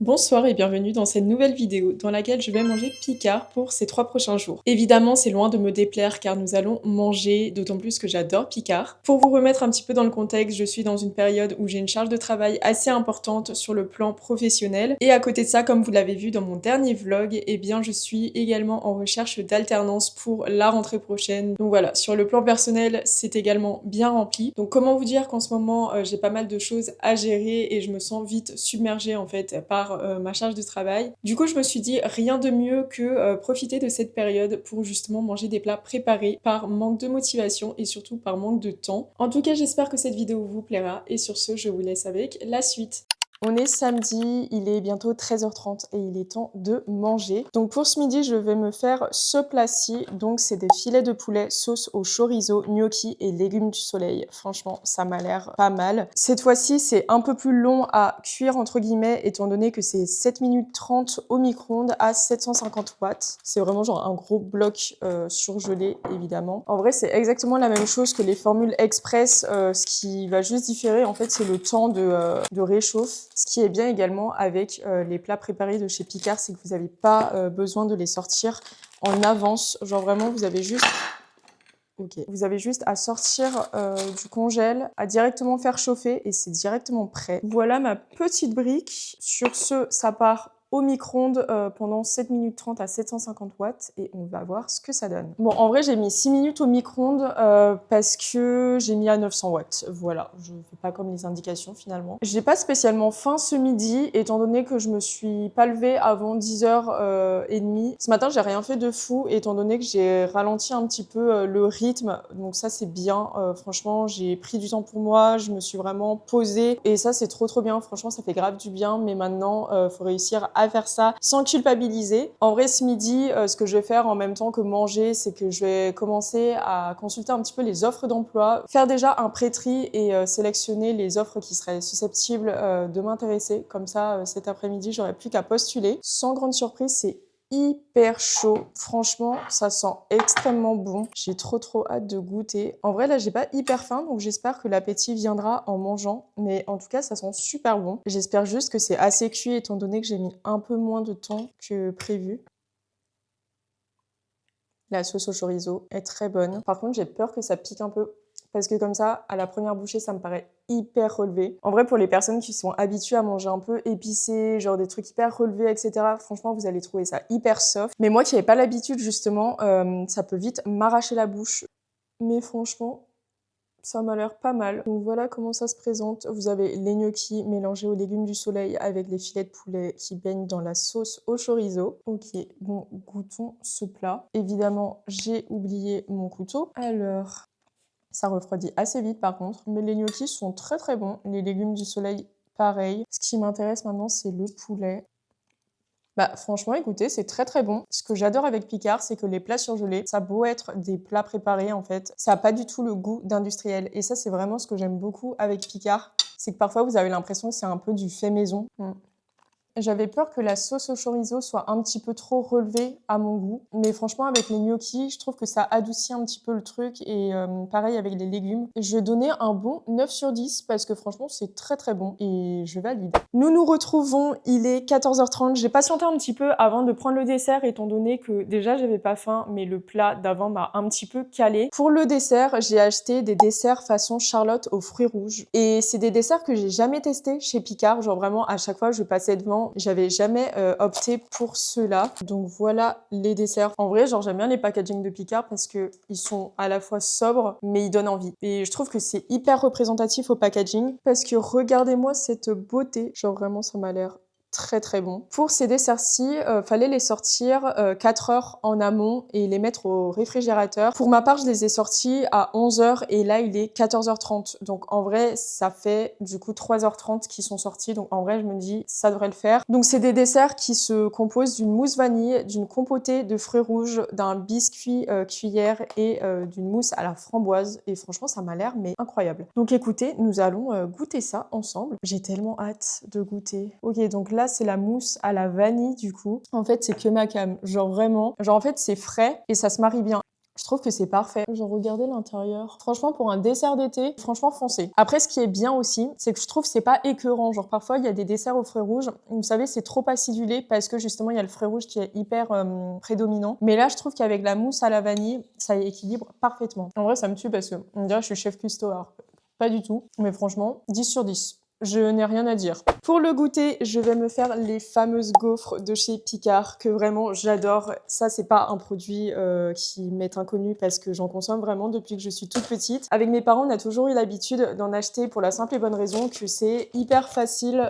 Bonsoir et bienvenue dans cette nouvelle vidéo dans laquelle je vais manger Picard pour ces 3 prochains jours. Évidemment, c'est loin de me déplaire car nous allons manger, d'autant plus que j'adore Picard. Pour vous remettre un petit peu dans le contexte, je suis dans une période où j'ai une charge de travail assez importante sur le plan professionnel. Et à côté de ça, comme vous l'avez vu dans mon dernier vlog, eh bien je suis également en recherche d'alternance pour la rentrée prochaine. Donc voilà, sur le plan personnel, c'est également bien rempli. Donc comment vous dire qu'en ce moment, j'ai pas mal de choses à gérer et je me sens vite submergée en fait par ma charge de travail. Du coup, je me suis dit rien de mieux que profiter de cette période pour justement manger des plats préparés par manque de motivation et surtout par manque de temps. En tout cas, j'espère que cette vidéo vous plaira et sur ce, je vous laisse avec la suite. On est samedi, il est bientôt 13h30 et il est temps de manger. Donc pour ce midi, je vais me faire ce plat-ci. Donc c'est des filets de poulet sauce au chorizo, gnocchi et légumes du soleil. Franchement, ça m'a l'air pas mal. Cette fois-ci, c'est un peu plus long à cuire entre guillemets, étant donné que c'est 7 minutes 30 au micro-ondes à 750 watts. C'est vraiment genre un gros bloc surgelé, évidemment. En vrai, c'est exactement la même chose que les formules express. Ce qui va juste différer, en fait, c'est le temps de réchauffe. Ce qui est bien également avec les plats préparés de chez Picard, c'est que vous n'avez pas besoin de les sortir en avance. Genre vraiment, vous avez juste... Ok. Vous avez juste à sortir du congèle, à directement faire chauffer et c'est directement prêt. Voilà ma petite brique. Sur ce, ça part au micro-ondes pendant 7 minutes 30 à 750 watts et on va voir ce que ça donne. Bon, en vrai, j'ai mis 6 minutes au micro-ondes parce que j'ai mis à 900 watts. Voilà, je fais pas comme les indications finalement. J'ai pas spécialement faim ce midi étant donné que je me suis pas levée avant 10h30. Ce matin, j'ai rien fait de fou étant donné que j'ai ralenti un petit peu le rythme. Donc ça, c'est bien. Franchement, j'ai pris du temps pour moi. Je me suis vraiment posée et ça, c'est trop bien. Franchement, ça fait grave du bien. Mais maintenant, faut réussir à faire ça sans culpabiliser. En vrai, ce midi, ce que je vais faire en même temps que manger, c'est que je vais commencer à consulter un petit peu les offres d'emploi, faire déjà un pré-tri et sélectionner les offres qui seraient susceptibles de m'intéresser. Comme ça, cet après-midi, j'aurai plus qu'à postuler. Sans grande surprise, c'est hyper chaud. Franchement, ça sent extrêmement bon. J'ai trop hâte de goûter. En vrai, là, j'ai pas hyper faim, donc j'espère que l'appétit viendra en mangeant. Mais en tout cas, ça sent super bon. J'espère juste que c'est assez cuit, étant donné que j'ai mis un peu moins de temps que prévu. La sauce au chorizo est très bonne. Par contre, j'ai peur que ça pique un peu. Parce que comme ça, à la première bouchée, ça me paraît hyper relevé. En vrai, pour les personnes qui sont habituées à manger un peu épicé, genre des trucs hyper relevés, etc., franchement, vous allez trouver ça hyper soft. Mais moi qui n'avais pas l'habitude, justement, ça peut vite m'arracher la bouche. Mais franchement, ça m'a l'air pas mal. Donc voilà comment ça se présente. Vous avez les gnocchis mélangés aux légumes du soleil avec les filets de poulet qui baignent dans la sauce au chorizo. Ok, bon, goûtons ce plat. Évidemment, j'ai oublié mon couteau. Alors... ça refroidit assez vite par contre, mais les gnocchis sont très bons. Les légumes du soleil, pareil. Ce qui m'intéresse maintenant, c'est le poulet. Bah franchement, écoutez, c'est très bon. Ce que j'adore avec Picard, c'est que les plats surgelés, ça a beau être des plats préparés en fait, ça n'a pas du tout le goût d'industriel. Et ça, c'est vraiment ce que j'aime beaucoup avec Picard. C'est que parfois, vous avez l'impression que c'est un peu du fait maison. J'avais peur que la sauce au chorizo soit un petit peu trop relevée à mon goût. Mais franchement, avec les gnocchis, je trouve que ça adoucit un petit peu le truc. Et pareil avec les légumes. Je vais donner un bon 9 sur 10 parce que franchement, c'est très bon. Et je valide. Nous nous retrouvons, il est 14h30. J'ai patienté un petit peu avant de prendre le dessert étant donné que déjà, j'avais pas faim. Mais le plat d'avant m'a un petit peu calé. Pour le dessert, j'ai acheté des desserts façon Charlotte aux fruits rouges. Et c'est des desserts que j'ai jamais testés chez Picard. Genre vraiment, à chaque fois, je passais devant. J'avais jamais opté pour ceux-là. Donc voilà les desserts. En vrai, genre j'aime bien les packaging de Picard parce que ils sont à la fois sobres, mais ils donnent envie. Et je trouve que c'est hyper représentatif au packaging parce que regardez-moi cette beauté. Genre vraiment, ça m'a l'air très bon. Pour ces desserts-ci, fallait les sortir 4 heures en amont et les mettre au réfrigérateur. Pour ma part, je les ai sortis à 11h et là, il est 14h30. Donc en vrai, ça fait du coup 3h30 qui sont sortis. Donc en vrai, je me dis, ça devrait le faire. Donc c'est des desserts qui se composent d'une mousse vanille, d'une compotée de fruits rouges, d'un biscuit cuillère et d'une mousse à la framboise. Et franchement, ça m'a l'air mais incroyable. Donc écoutez, nous allons goûter ça ensemble. J'ai tellement hâte de goûter. Ok, donc là, c'est la mousse à la vanille du coup. En fait, c'est que ma cam. Genre vraiment, genre en fait, c'est frais et ça se marie bien. Je trouve que c'est parfait. Genre, regardez l'intérieur. Franchement, pour un dessert d'été, franchement, foncez. Après, ce qui est bien aussi, c'est que je trouve que c'est pas écœurant. Genre, parfois, il y a des desserts aux fruits rouges. Vous savez, c'est trop acidulé parce que justement, il y a le fruit rouge qui est hyper prédominant. Mais là, je trouve qu'avec la mousse à la vanille, ça équilibre parfaitement. En vrai, ça me tue parce que, on dirait que je suis chef cuistot. Alors, pas du tout. Mais franchement, 10 sur 10. Je n'ai rien à dire. Pour le goûter, je vais me faire les fameuses gaufres de chez Picard que vraiment j'adore. Ça, c'est pas un produit qui m'est inconnu parce que j'en consomme vraiment depuis que je suis toute petite. Avec mes parents, on a toujours eu l'habitude d'en acheter pour la simple et bonne raison que c'est hyper facile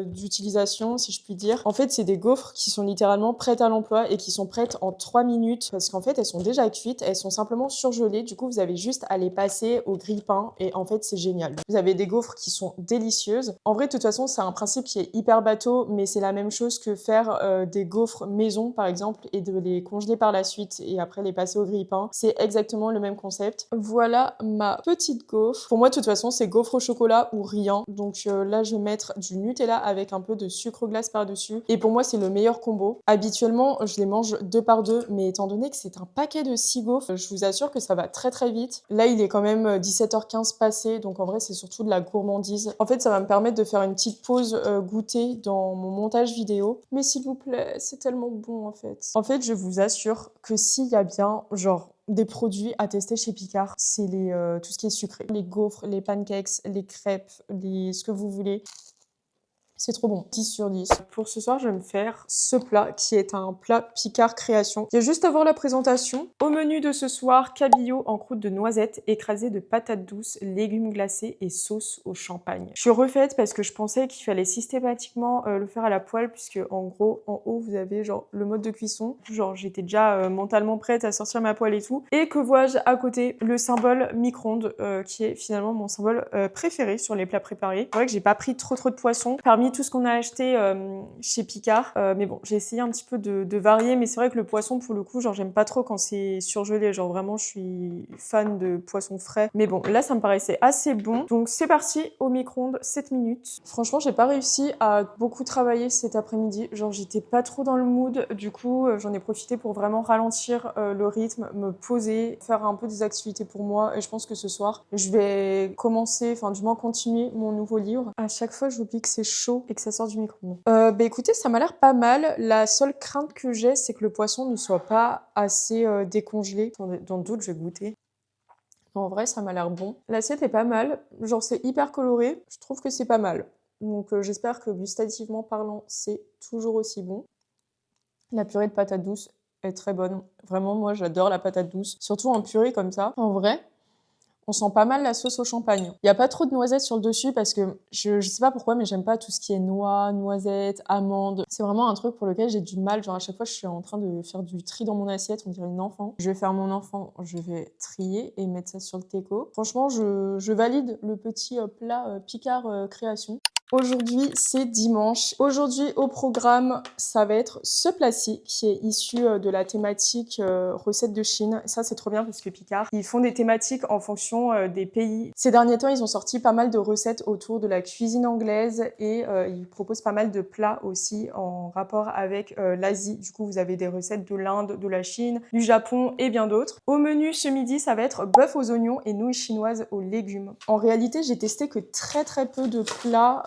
d'utilisation, si je puis dire. En fait, c'est des gaufres qui sont littéralement prêtes à l'emploi et qui sont prêtes en 3 minutes parce qu'en fait, elles sont déjà cuites, elles sont simplement surgelées. Du coup, vous avez juste à les passer au grille-pain et en fait, c'est génial. Vous avez des gaufres qui sont délicieuses. En vrai, de toute façon, c'est un principe qui est hyper bateau, mais c'est la même chose que faire des gaufres maison, par exemple, et de les congeler par la suite et après les passer au grille-pain. C'est exactement le même concept. Voilà ma petite gaufre. Pour moi, de toute façon, c'est gaufre au chocolat ou rien. Donc là, je vais mettre du Nutella avec un peu de sucre glace par-dessus. Et pour moi, c'est le meilleur combo. Habituellement, je les mange 2 par 2, mais étant donné que c'est un paquet de 6 gaufres, je vous assure que ça va très très vite. Là, il est quand même 17h15 passé, donc en vrai, c'est surtout de la gourmandise. En fait, ça va me permettre de faire une petite pause goûter dans mon montage vidéo. Mais s'il vous plaît, c'est tellement bon en fait. En fait, je vous assure que s'il y a bien, genre, des produits à tester chez Picard, c'est tout ce qui est sucré. Les gaufres, les pancakes, les crêpes, ce que vous voulez. C'est trop bon. 10 sur 10. Pour ce soir, je vais me faire ce plat qui est un plat Picard Création. Il y a juste à voir la présentation. Au menu de ce soir, cabillaud en croûte de noisettes, écrasé de patates douces, légumes glacés et sauce au champagne. Je suis refaite parce que je pensais qu'il fallait systématiquement le faire à la poêle puisque en gros, en haut, vous avez genre le mode de cuisson. Genre, j'étais déjà mentalement prête à sortir ma poêle et tout. Et que vois-je à côté? Le symbole micro-ondes qui est finalement mon symbole préféré sur les plats préparés. C'est vrai que j'ai pas pris trop de poissons. Parmi tout ce qu'on a acheté chez Picard. Mais bon, j'ai essayé un petit peu de varier, mais c'est vrai que le poisson, pour le coup, genre j'aime pas trop quand c'est surgelé. Genre vraiment, je suis fan de poisson frais. Mais bon, là, ça me paraissait assez bon. Donc c'est parti, au micro-ondes, 7 minutes. Franchement, j'ai pas réussi à beaucoup travailler cet après-midi. Genre, j'étais pas trop dans le mood. Du coup, j'en ai profité pour vraiment ralentir le rythme, me poser, faire un peu des activités pour moi. Et je pense que ce soir, je vais commencer, enfin du moins continuer mon nouveau livre. À chaque fois, j'oublie que c'est chaud et que ça sort du micro-ondes. Bah écoutez, ça m'a l'air pas mal. La seule crainte que j'ai, c'est que le poisson ne soit pas assez décongelé. Dans le doute, je vais goûter. En vrai, ça m'a l'air bon. L'assiette est pas mal. Genre, c'est hyper coloré. Je trouve que c'est pas mal. Donc, j'espère que gustativement parlant, c'est toujours aussi bon. La purée de patates douces est très bonne. Vraiment, moi, j'adore la patate douce. Surtout en purée comme ça. En vrai, on sent pas mal la sauce au champagne. Il y a pas trop de noisettes sur le dessus parce que je sais pas pourquoi, mais j'aime pas tout ce qui est noix, noisettes, amandes. C'est vraiment un truc pour lequel j'ai du mal. Genre à chaque fois, je suis en train de faire du tri dans mon assiette, on dirait une enfant. Je vais faire mon enfant, je vais trier et mettre ça sur le teco. Franchement, je valide le petit plat Picard Création. Aujourd'hui, c'est dimanche. Aujourd'hui, au programme, ça va être ce plat-ci qui est issu de la thématique recettes de Chine. Ça, c'est trop bien parce que Picard, ils font des thématiques en fonction des pays. Ces derniers temps, ils ont sorti pas mal de recettes autour de la cuisine anglaise et ils proposent pas mal de plats aussi en rapport avec l'Asie. Du coup, vous avez des recettes de l'Inde, de la Chine, du Japon et bien d'autres. Au menu ce midi, ça va être bœuf aux oignons et nouilles chinoises aux légumes. En réalité, j'ai testé que très peu de plats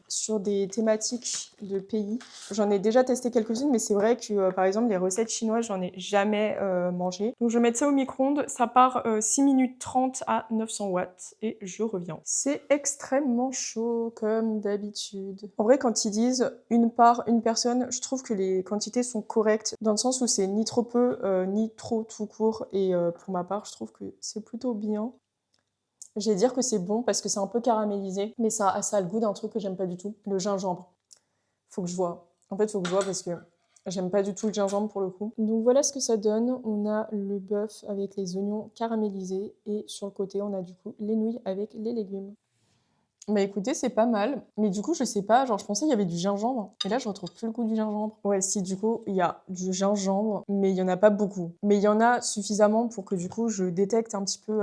sur des thématiques de pays. J'en ai déjà testé quelques-unes, mais c'est vrai que par exemple les recettes chinoises, j'en ai jamais mangé. Donc je vais mettre ça au micro-ondes, ça part 6 minutes 30 à 900 watts et je reviens. C'est extrêmement chaud comme d'habitude. En vrai, quand ils disent une part, une personne, je trouve que les quantités sont correctes dans le sens où c'est ni trop peu, ni trop tout court et pour ma part, je trouve que c'est plutôt bien. Je vais dire que c'est bon parce que c'est un peu caramélisé, mais ça a le goût d'un truc que j'aime pas du tout, le gingembre. Faut que je vois. En fait, faut que je vois parce que j'aime pas du tout le gingembre pour le coup. Donc voilà ce que ça donne. On a le bœuf avec les oignons caramélisés et sur le côté, on a du coup les nouilles avec les légumes. Bah écoutez, c'est pas mal. Mais du coup, je sais pas, genre je pensais qu'il y avait du gingembre. Et là, je retrouve plus le goût du gingembre. Ouais, si, du coup, il y a du gingembre, mais il y en a pas beaucoup. Mais il y en a suffisamment pour que du coup, je détecte un petit peu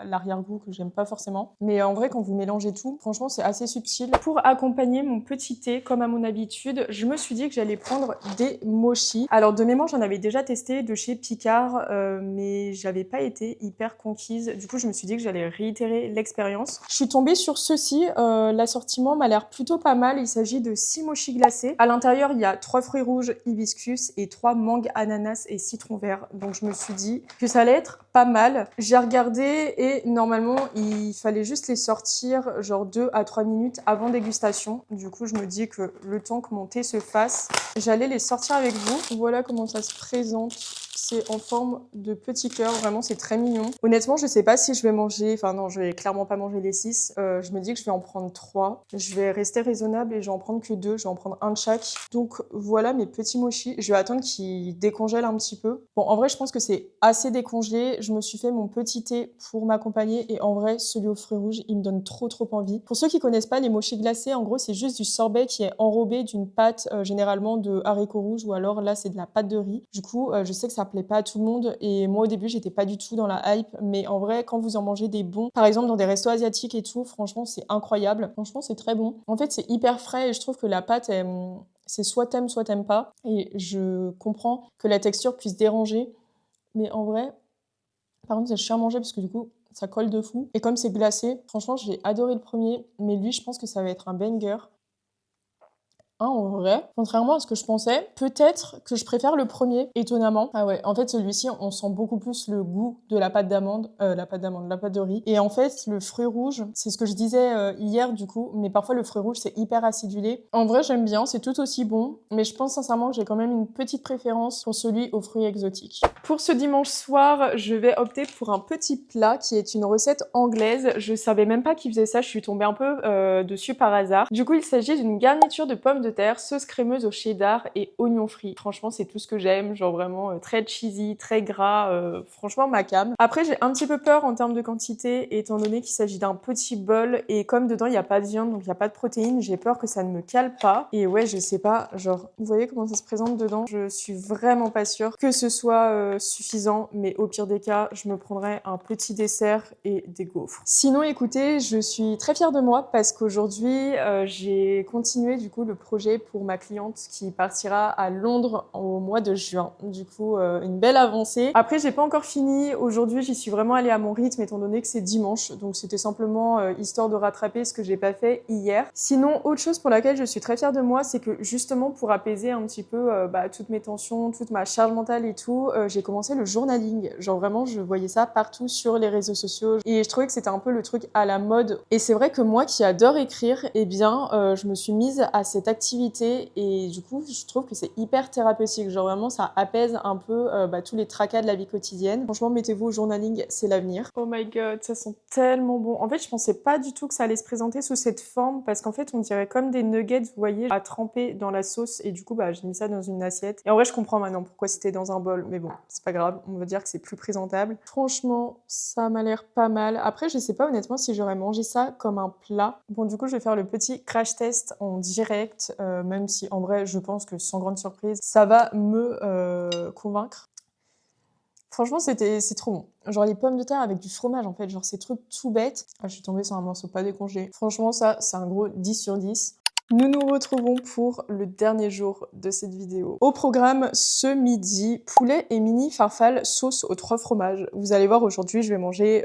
l'arrière-goût que j'aime pas forcément. Mais en vrai, quand vous mélangez tout, franchement, c'est assez subtil. Pour accompagner mon petit thé, comme à mon habitude, je me suis dit que j'allais prendre des mochis. Alors de mémoire, j'en avais déjà testé de chez Picard, mais j'avais pas été hyper conquise. Du coup, je me suis dit que j'allais réitérer l'expérience. Je suis tombée sur ceci. L'assortiment m'a l'air plutôt pas mal. Il s'agit de 6 mochis glacés. À l'intérieur, il y a 3 fruits rouges, hibiscus et 3 mangues, ananas et citron vert. Donc je me suis dit que ça allait être pas mal. J'ai regardé et normalement, il fallait juste les sortir genre 2 à 3 minutes avant dégustation. Du coup, je me dis que le temps que mon thé se fasse, j'allais les sortir avec vous. Voilà comment ça se présente. C'est en forme de petit cœur, vraiment c'est très mignon. Honnêtement, je sais pas si je vais manger, enfin non, je vais clairement pas manger les 6. Je me dis que je vais en prendre 3. Je vais rester raisonnable et je vais en prendre que 2, je vais en prendre un de chaque. Donc voilà mes petits mochis. Je vais attendre qu'ils décongèlent un petit peu. Bon, en vrai, je pense que c'est assez décongelé. Je me suis fait mon petit thé pour m'accompagner et en vrai, celui aux fruits rouges, il me donne trop envie. Pour ceux qui connaissent pas les mochis glacés, en gros, c'est juste du sorbet qui est enrobé d'une pâte généralement de haricots rouges ou alors là, c'est de la pâte de riz. Du coup, je sais que ça plaît pas à tout le monde et moi au début j'étais pas du tout dans la hype, mais en vrai quand vous en mangez des bons, par exemple dans des restos asiatiques et tout, franchement c'est incroyable, franchement c'est très bon. En fait c'est hyper frais et je trouve que la pâte c'est soit t'aimes pas et je comprends que la texture puisse déranger, mais en vrai par contre c'est chiant à manger parce que du coup ça colle de fou et comme c'est glacé, franchement j'ai adoré le premier, mais lui je pense que ça va être un banger. Ah, en vrai, contrairement à ce que je pensais, peut-être que je préfère le premier, étonnamment. Ah ouais, en fait, celui-ci, on sent beaucoup plus le goût de la pâte d'amande, la pâte de riz. Et en fait, le fruit rouge, c'est ce que je disais hier, du coup, mais parfois le fruit rouge, c'est hyper acidulé. En vrai, j'aime bien, c'est tout aussi bon, mais je pense sincèrement que j'ai quand même une petite préférence pour celui aux fruits exotiques. Pour ce dimanche soir, je vais opter pour un petit plat qui est une recette anglaise. Je savais même pas qu'ils faisaient ça, je suis tombée un peu dessus par hasard. Du coup, il s'agit d'une garniture de pommes de terre, sauce crémeuse au cheddar et oignons frits. Franchement, c'est tout ce que j'aime, genre vraiment très cheesy, très gras, franchement ma came. Après, j'ai un petit peu peur en termes de quantité, étant donné qu'il s'agit d'un petit bol, et comme dedans, il n'y a pas de viande, donc il n'y a pas de protéines, j'ai peur que ça ne me cale pas. Et ouais, je sais pas, genre, vous voyez comment ça se présente dedans? Je suis vraiment pas sûre que ce soit suffisant, mais au pire des cas, je me prendrai un petit dessert et des gaufres. Sinon, écoutez, je suis très fière de moi parce qu'aujourd'hui, j'ai continué du coup le projet pour ma cliente qui partira à Londres au mois de juin. Du coup, une belle avancée. Après, j'ai pas encore fini. Aujourd'hui, j'y suis vraiment allée à mon rythme étant donné que c'est dimanche. Donc, c'était simplement histoire de rattraper ce que j'ai pas fait hier. Sinon, autre chose pour laquelle je suis très fière de moi, c'est que justement pour apaiser un petit peu toutes mes tensions, toute ma charge mentale et tout, j'ai commencé le journaling. Genre vraiment, je voyais ça partout sur les réseaux sociaux et je trouvais que c'était un peu le truc à la mode. Et c'est vrai que moi qui adore écrire, eh bien, je me suis mise à cette activité et du coup, je trouve que c'est hyper thérapeutique. Genre vraiment, ça apaise un peu tous les tracas de la vie quotidienne. Franchement, mettez-vous au journaling, c'est l'avenir. Oh my god, ça sent tellement bon. En fait, je pensais pas du tout que ça allait se présenter sous cette forme parce qu'en fait, on dirait comme des nuggets, vous voyez, à tremper dans la sauce et du coup, j'ai mis ça dans une assiette. Et en vrai, je comprends maintenant pourquoi c'était dans un bol, mais bon, c'est pas grave, on va dire que c'est plus présentable. Franchement, ça m'a l'air pas mal. Après, je sais pas honnêtement si j'aurais mangé ça comme un plat. Bon, du coup, je vais faire le petit crash test en direct, même si en vrai, je pense que sans grande surprise, ça va me convaincre. Franchement, c'est trop bon. Genre les pommes de terre avec du fromage, en fait. Genre ces trucs tout bêtes. Ah, je suis tombée sur un morceau pas décongelé. Franchement, ça, c'est un gros 10 sur 10. Nous nous retrouvons pour le dernier jour de cette vidéo. Au programme, ce midi, poulet et mini farfalle sauce aux 3 fromages. Vous allez voir, aujourd'hui, je vais manger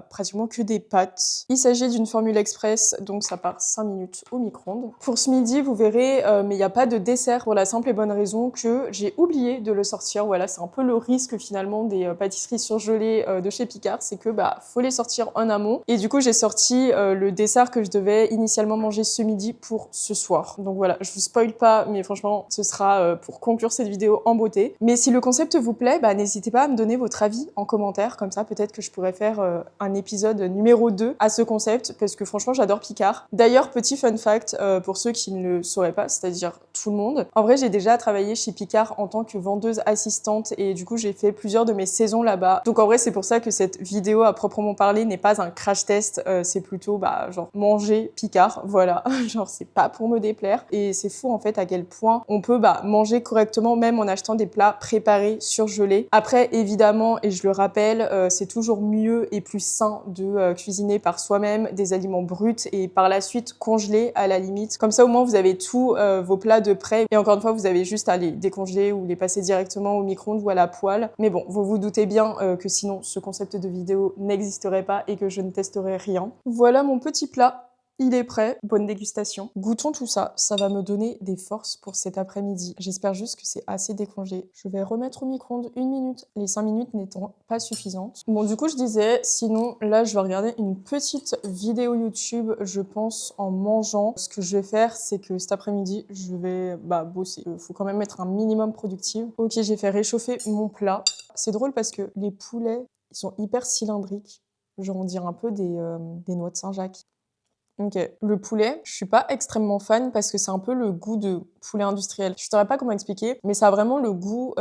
pratiquement que des pâtes. Il s'agit d'une formule express, donc ça part 5 minutes au micro-ondes. Pour ce midi, vous verrez, mais il n'y a pas de dessert pour la simple et bonne raison que j'ai oublié de le sortir. Voilà, c'est un peu le risque finalement des pâtisseries surgelées de chez Picard, c'est que faut les sortir en amont. Et du coup, j'ai sorti le dessert que je devais initialement manger ce midi pour ce soir. Donc voilà, je vous spoil pas, mais franchement, ce sera pour conclure cette vidéo en beauté. Mais si le concept vous plaît, bah, n'hésitez pas à me donner votre avis en commentaire, comme ça peut-être que je pourrais faire un épisode numéro 2 à ce concept, parce que franchement j'adore Picard. D'ailleurs, petit fun fact, pour ceux qui ne le sauraient pas, c'est-à-dire tout le monde, en vrai j'ai déjà travaillé chez Picard en tant que vendeuse assistante, et du coup j'ai fait plusieurs de mes saisons là-bas. Donc en vrai c'est pour ça que cette vidéo à proprement parler n'est pas un crash test, c'est plutôt bah, genre manger Picard, voilà, genre c'est pas pour me déplaire. Et c'est fou en fait à quel point on peut bah, manger correctement même en achetant des plats préparés, surgelés. Après évidemment, et je le rappelle, c'est toujours mieux et plus sain de cuisiner par soi-même des aliments bruts et par la suite congelés à la limite. Comme ça au moins vous avez tous vos plats de prêt, et encore une fois vous avez juste à les décongeler ou les passer directement au micro-ondes ou à la poêle. Mais bon, vous vous doutez bien que sinon ce concept de vidéo n'existerait pas et que je ne testerai rien. Voilà mon petit plat. Il est prêt, bonne dégustation. Goûtons tout ça, ça va me donner des forces pour cet après-midi. J'espère juste que c'est assez décongelé. Je vais remettre au micro-ondes 1 minute, les 5 minutes n'étant pas suffisantes. Bon, du coup, je disais, sinon, là, je vais regarder une petite vidéo YouTube, je pense, en mangeant. Ce que je vais faire, c'est que cet après-midi, je vais bosser. Faut quand même être un minimum productif. Ok, j'ai fait réchauffer mon plat. C'est drôle parce que les poulets, ils sont hyper cylindriques. Genre, on dirait un peu des noix de Saint-Jacques. Ok. Le poulet, je suis pas extrêmement fan parce que c'est un peu le goût de poulet industriel. Je saurais pas comment expliquer, mais ça a vraiment le goût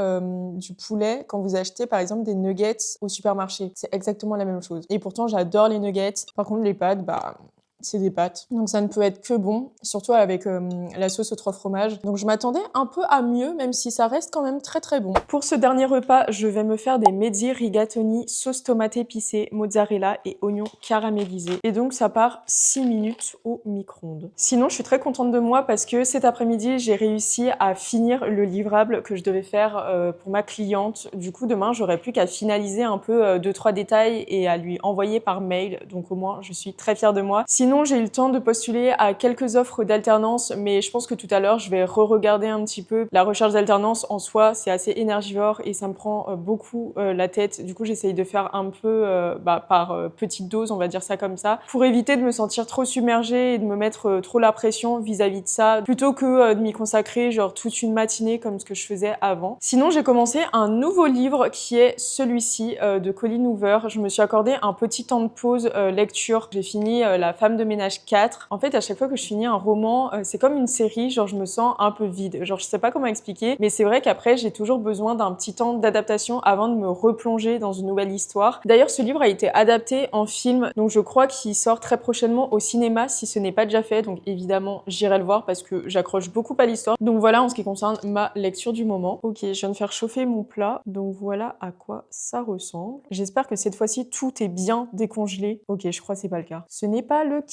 du poulet quand vous achetez par exemple des nuggets au supermarché. C'est exactement la même chose. Et pourtant, j'adore les nuggets. Par contre, les pâtes, bah c'est des pâtes. Donc ça ne peut être que bon, surtout avec la sauce aux 3 fromages. Donc je m'attendais un peu à mieux, même si ça reste quand même très très bon. Pour ce dernier repas, je vais me faire des mezzi rigatoni, sauce tomate épicée, mozzarella et oignons caramélisés. Et donc ça part 6 minutes au micro-ondes. Sinon, je suis très contente de moi parce que cet après-midi, j'ai réussi à finir le livrable que je devais faire pour ma cliente. Du coup, demain, j'aurai plus qu'à finaliser un peu 2-3 détails et à lui envoyer par mail. Donc au moins, je suis très fière de moi. Sinon, j'ai eu le temps de postuler à quelques offres d'alternance, mais je pense que tout à l'heure, je vais re-regarder un petit peu. La recherche d'alternance, en soi, c'est assez énergivore et ça me prend beaucoup la tête. Du coup, j'essaye de faire un peu par petite dose, on va dire ça comme ça, pour éviter de me sentir trop submergée et de me mettre trop la pression vis-à-vis de ça, plutôt que de m'y consacrer genre toute une matinée comme ce que je faisais avant. Sinon, j'ai commencé un nouveau livre qui est celui-ci de Colleen Hoover. Je me suis accordé un petit temps de pause lecture. J'ai fini La femme de ménage 4. En fait, à chaque fois que je finis un roman, c'est comme une série, genre je me sens un peu vide. Genre je sais pas comment expliquer, mais c'est vrai qu'après j'ai toujours besoin d'un petit temps d'adaptation avant de me replonger dans une nouvelle histoire. D'ailleurs, ce livre a été adapté en film, donc je crois qu'il sort très prochainement au cinéma si ce n'est pas déjà fait. Donc évidemment, j'irai le voir parce que j'accroche beaucoup à l'histoire. Donc voilà en ce qui concerne ma lecture du moment. Ok, je viens de faire chauffer mon plat, donc voilà à quoi ça ressemble. J'espère que cette fois-ci tout est bien décongelé. Ok, je crois que c'est pas le cas. Ce n'est pas le cas.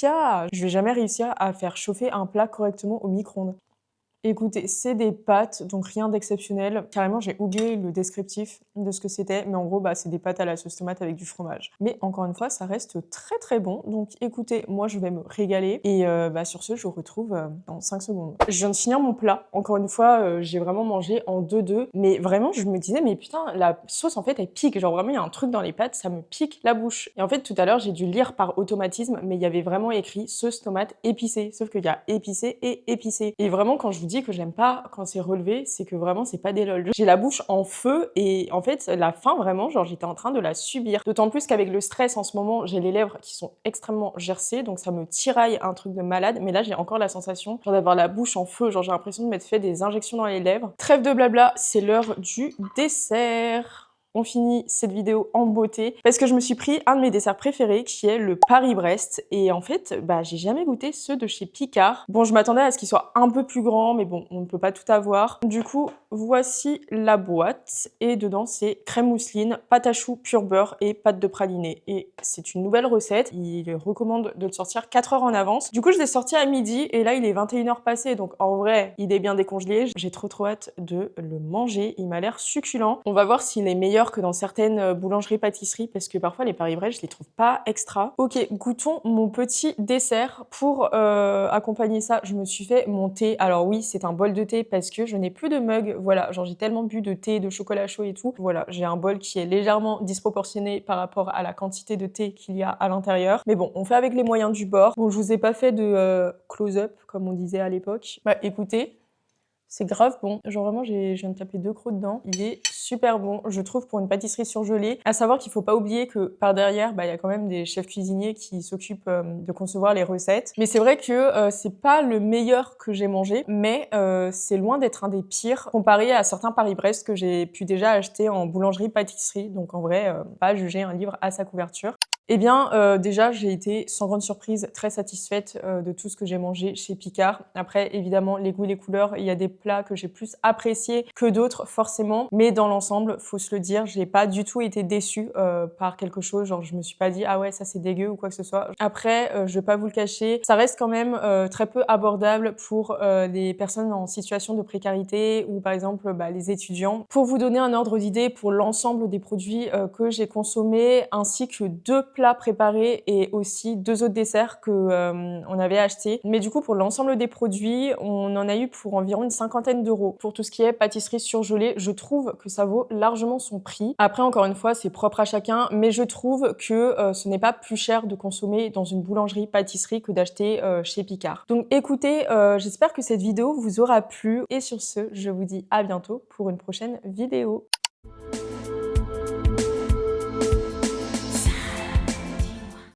Je vais jamais réussir à faire chauffer un plat correctement au micro-ondes. Écoutez, c'est des pâtes, donc rien d'exceptionnel. Carrément, j'ai oublié le descriptif de ce que c'était, mais en gros, c'est des pâtes à la sauce tomate avec du fromage. Mais encore une fois, ça reste très très bon. Donc écoutez, moi je vais me régaler. Et sur ce, je vous retrouve dans 5 secondes. Je viens de finir mon plat. Encore une fois, j'ai vraiment mangé en 2-2. Mais vraiment, je me disais, mais putain, la sauce en fait, elle pique. Genre vraiment, il y a un truc dans les pâtes, ça me pique la bouche. Et en fait, tout à l'heure, j'ai dû lire par automatisme, mais il y avait vraiment écrit sauce tomate épicée. Sauf qu'il y a épicé et épicé. Et vraiment, quand je vous dis que j'aime pas quand c'est relevé, c'est que vraiment c'est pas des lol. J'ai la bouche en feu et en fait la faim vraiment, genre j'étais en train de la subir. D'autant plus qu'avec le stress en ce moment, j'ai les lèvres qui sont extrêmement gercées, donc ça me tiraille un truc de malade. Mais là j'ai encore la sensation genre d'avoir la bouche en feu, genre j'ai l'impression de m'être fait des injections dans les lèvres. Trêve de blabla, c'est l'heure du dessert. On finit cette vidéo en beauté parce que je me suis pris un de mes desserts préférés qui est le Paris-Brest et en fait j'ai jamais goûté ceux de chez Picard. Bon, je m'attendais à ce qu'ils soient un peu plus grands mais bon, on ne peut pas tout avoir. Du coup, voici la boîte et dedans c'est crème mousseline, pâte à choux, pur beurre et pâte de praliné et c'est une nouvelle recette. Il recommande de le sortir 4 heures en avance. Du coup, je l'ai sorti à midi et là il est 21h passé donc en vrai, il est bien décongelé. J'ai trop hâte de le manger, il m'a l'air succulent. On va voir s'il est meilleur que dans certaines boulangeries-pâtisseries parce que parfois les Paris-Brest, je les trouve pas extra. Ok, goûtons mon petit dessert. Pour accompagner ça, je me suis fait mon thé. Alors oui, c'est un bol de thé parce que je n'ai plus de mug voilà, genre j'ai tellement bu de thé, de chocolat chaud et tout. Voilà, j'ai un bol qui est légèrement disproportionné par rapport à la quantité de thé qu'il y a à l'intérieur. Mais bon, on fait avec les moyens du bord. Bon, je vous ai pas fait de close-up, comme on disait à l'époque. Bah écoutez, c'est grave bon. Genre vraiment, je viens de taper 2 crocs dedans. Il est super bon, je trouve, pour une pâtisserie surgelée. À savoir qu'il faut pas oublier que par derrière, bah, il y a quand même des chefs cuisiniers qui s'occupent de concevoir les recettes. Mais c'est vrai que c'est pas le meilleur que j'ai mangé, mais c'est loin d'être un des pires comparé à certains Paris-Brest que j'ai pu déjà acheter en boulangerie-pâtisserie. Donc en vrai, pas juger un livre à sa couverture. Eh bien, déjà, j'ai été, sans grande surprise, très satisfaite de tout ce que j'ai mangé chez Picard. Après, évidemment, les goûts et les couleurs, il y a des plats que j'ai plus appréciés que d'autres, forcément. Mais dans l'ensemble, faut se le dire, j'ai pas du tout été déçue par quelque chose. Genre, je me suis pas dit « Ah ouais, ça c'est dégueu » ou quoi que ce soit. Après, je vais pas vous le cacher, ça reste quand même très peu abordable pour les personnes en situation de précarité ou par exemple les étudiants. Pour vous donner un ordre d'idée, pour l'ensemble des produits que j'ai consommés, ainsi que 2 plats préparés et aussi 2 autres desserts que on avait achetés. Mais du coup, pour l'ensemble des produits, on en a eu pour environ une 50aine d'euros. Pour tout ce qui est pâtisserie surgelée, je trouve que ça vaut largement son prix. Après, encore une fois, c'est propre à chacun, mais je trouve que ce n'est pas plus cher de consommer dans une boulangerie-pâtisserie que d'acheter chez Picard. Donc écoutez, j'espère que cette vidéo vous aura plu et sur ce, je vous dis à bientôt pour une prochaine vidéo.